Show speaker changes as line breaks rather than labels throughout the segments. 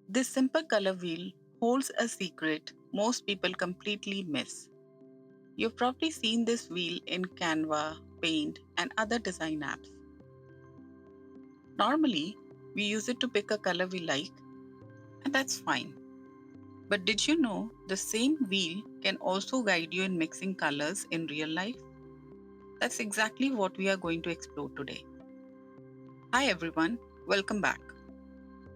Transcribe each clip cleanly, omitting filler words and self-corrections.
This simple color wheel holds a secret most people completely miss. You've probably seen this wheel in Canva, Paint, and other design apps. Normally, we use it to pick a color we like, and that's fine. But did you know the same wheel can also guide you in mixing colors in real life? That's exactly what we are going to explore today. Hi everyone, welcome back.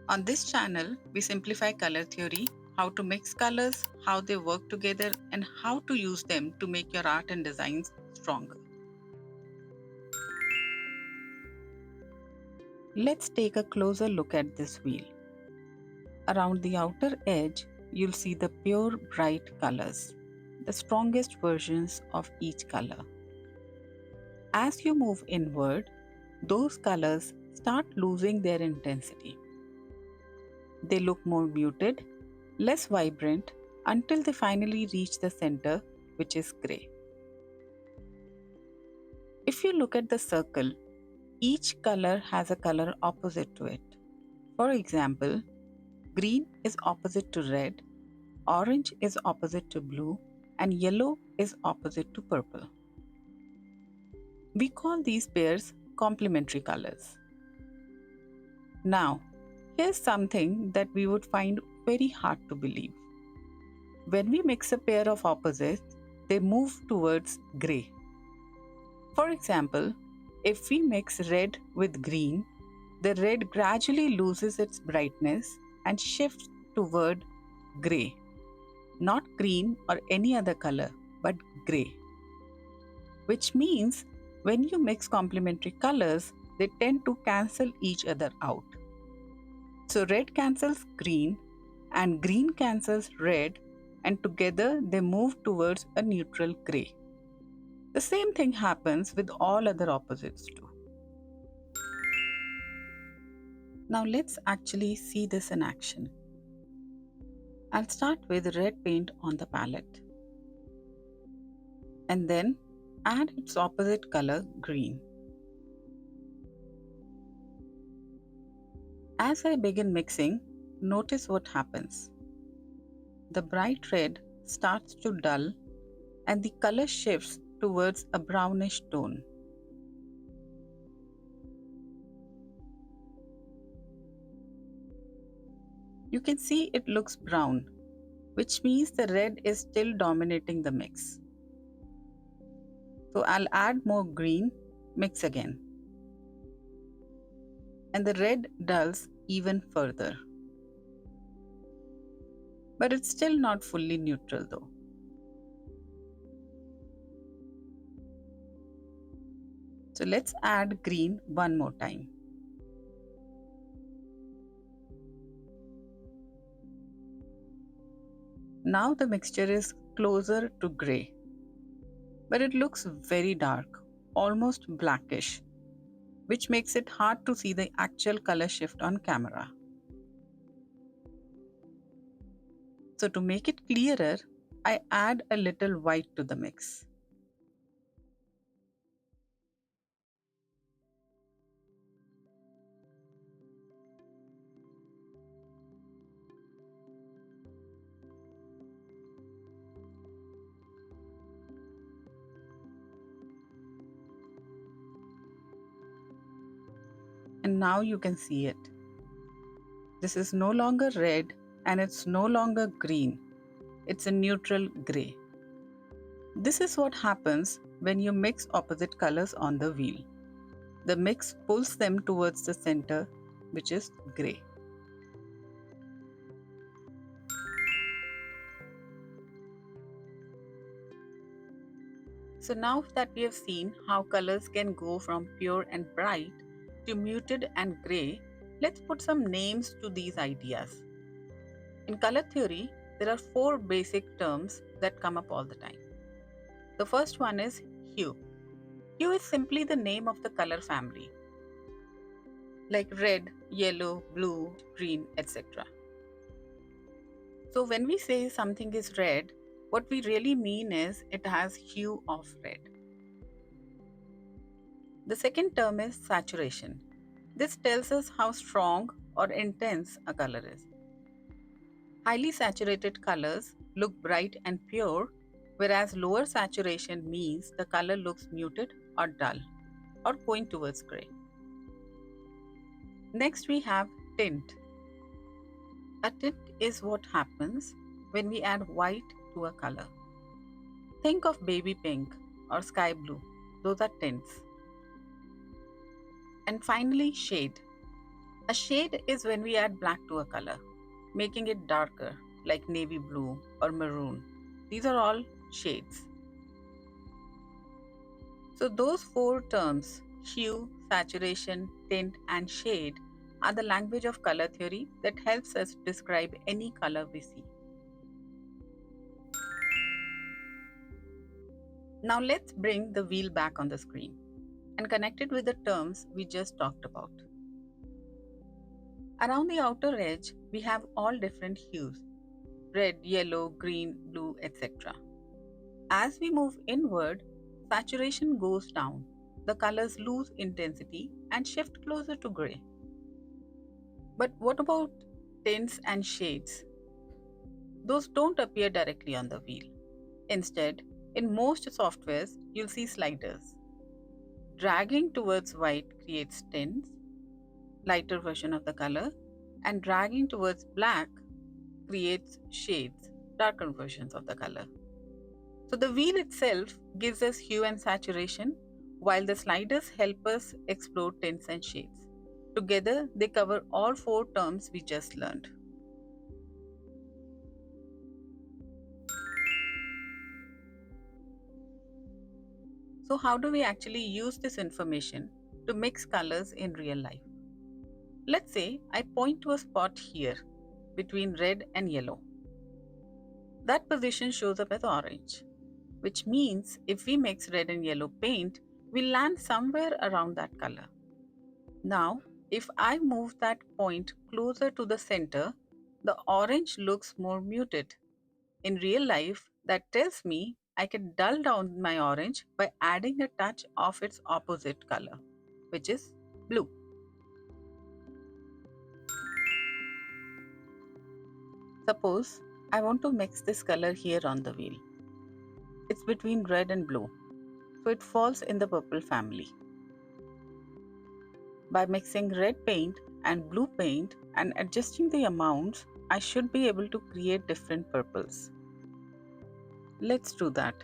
On this channel, we simplify color theory, how to mix colors, how they work together, and how to use them to make your art and designs stronger. Let's take a closer look at this wheel. Around the outer edge, you'll see the pure bright colors, the strongest versions of each color. As you move inward, those colors start losing their intensity. They look more muted, less vibrant, until they finally reach the center, which is gray. If you look at the circle, each color has a color opposite to it. For example, green is opposite to red, orange is opposite to blue, and yellow is opposite to purple. We call these pairs complementary colors. Now, here's something that we would find very hard to believe. When we mix a pair of opposites, they move towards gray. For example, if we mix red with green, the red gradually loses its brightness and shifts toward gray. Not green or any other color, but gray. Which means when you mix complementary colors, they tend to cancel each other out. So red cancels green and green cancels red, and together they move towards a neutral gray. The same thing happens with all other opposites too. Now let's actually see this in action. I'll start with red paint on the palette and then add its opposite color, green. As I begin mixing, notice what happens. The bright red starts to dull and the color shifts towards a brownish tone. You can see it looks brown, which means the red is still dominating the mix. So I'll add more green, mix again. And the red dulls even further. But it's still not fully neutral though. So let's add green one more time. Now the mixture is closer to grey, but it looks very dark, almost blackish, which makes it hard to see the actual color shift on camera. So to make it clearer, I add a little white to the mix. And now you can see it. This is no longer red and it's no longer green. It's a neutral gray. This is what happens when you mix opposite colors on the wheel. The mix pulls them towards the center, which is gray. So now that we have seen how colors can go from pure and bright to muted and gray, let's put some names to these ideas. In color theory, there are four basic terms that come up all the time. The first one is hue. Hue is simply the name of the color family, like red, yellow, blue, green, etc. So when we say something is red, what we really mean is it has hue of red. The second term is saturation. This tells us how strong or intense a color is. Highly saturated colors look bright and pure, whereas lower saturation means the color looks muted or dull or going towards gray. Next, we have tint. A tint is what happens when we add white to a color. Think of baby pink or sky blue, those are tints. And finally, shade. A shade is when we add black to a color, making it darker, like navy blue or maroon. These are all shades. So, those four terms hue, saturation, tint, and shade are the language of color theory that helps us describe any color we see. Now, let's bring the wheel back on the screen and connect it with the terms we just talked about. Around the outer edge, we have all different hues: red, yellow, green, blue, etc. As we move inward, saturation goes down. The colors lose intensity and shift closer to gray. But what about tints and shades? Those don't appear directly on the wheel. Instead, in most softwares, you'll see sliders. Dragging towards white creates tints, lighter version of the color, and dragging towards black creates shades, darker versions of the color. So the wheel itself gives us hue and saturation, while the sliders help us explore tints and shades. Together, they cover all four terms we just learned. So, how do we actually use this information to mix colors in real life? Let's say I point to a spot here between red and yellow. That position shows up as orange, which means if we mix red and yellow paint, we land somewhere around that color. Now, if I move that point closer to the center, the orange looks more muted. In real life, that tells me I can dull down my orange by adding a touch of its opposite color, which is blue. Suppose I want to mix this color here on the wheel. It's between red and blue, so it falls in the purple family. By mixing red paint and blue paint and adjusting the amounts, I should be able to create different purples. Let's do that.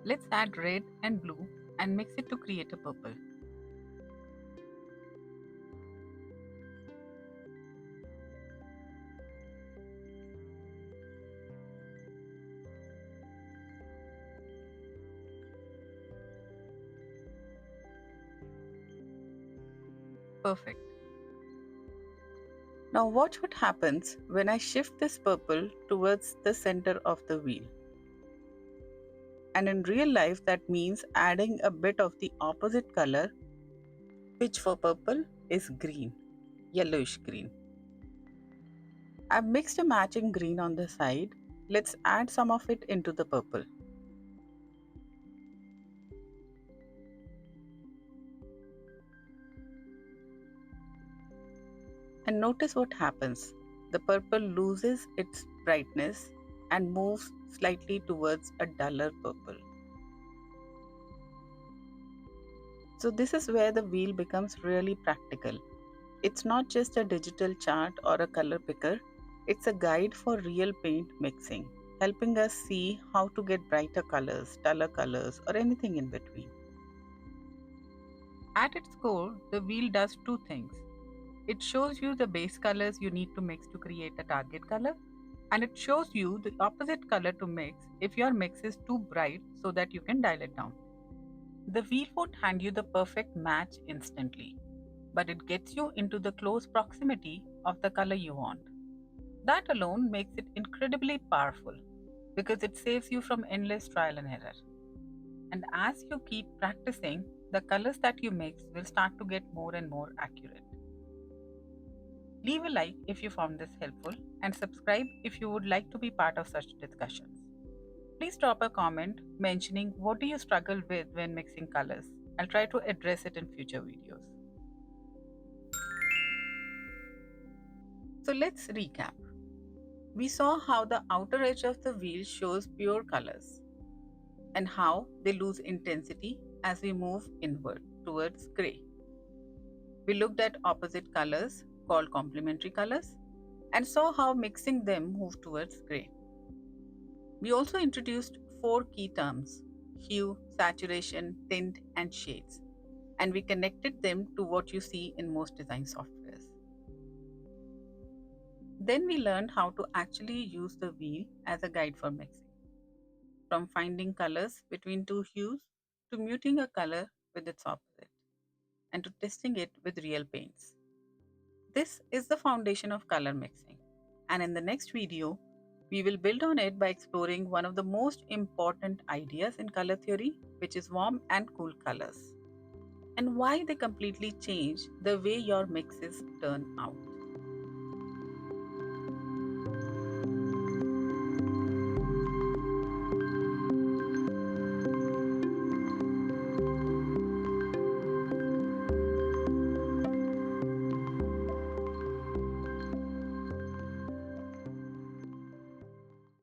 Let's add red and blue and mix it to create a purple. Perfect. Now watch what happens when I shift this purple towards the center of the wheel. And in real life, that means adding a bit of the opposite color, which for purple is green, yellowish green. I've mixed a matching green on the side. Let's add some of it into the purple. And notice what happens. The purple loses its brightness and moves slightly towards a duller purple. So this is where the wheel becomes really practical. It's not just a digital chart or a color picker, it's a guide for real paint mixing, helping us see how to get brighter colors, duller colors, or anything in between. At its core, the wheel does two things. It shows you the base colors you need to mix to create a target color, and it shows you the opposite color to mix if your mix is too bright so that you can dial it down. The wheel won't hand you the perfect match instantly, but it gets you into the close proximity of the color you want. That alone makes it incredibly powerful because it saves you from endless trial and error. And as you keep practicing, the colors that you mix will start to get more and more accurate. Leave a like if you found this helpful and subscribe if you would like to be part of such discussions. Please drop a comment mentioning what do you struggle with when mixing colors. I'll try to address it in future videos. So let's recap. We saw how the outer edge of the wheel shows pure colors and how they lose intensity as we move inward towards gray. We looked at opposite colors called complementary colors and saw how mixing them move towards gray. We also introduced four key terms: hue, saturation, tint, and shades, and we connected them to what you see in most design softwares. Then we learned how to actually use the wheel as a guide for mixing, from finding colors between two hues to muting a color with its opposite, and to testing it with real paints. This is the foundation of color mixing, and in the next video, we will build on it by exploring one of the most important ideas in color theory, which is warm and cool colors, and why they completely change the way your mixes turn out.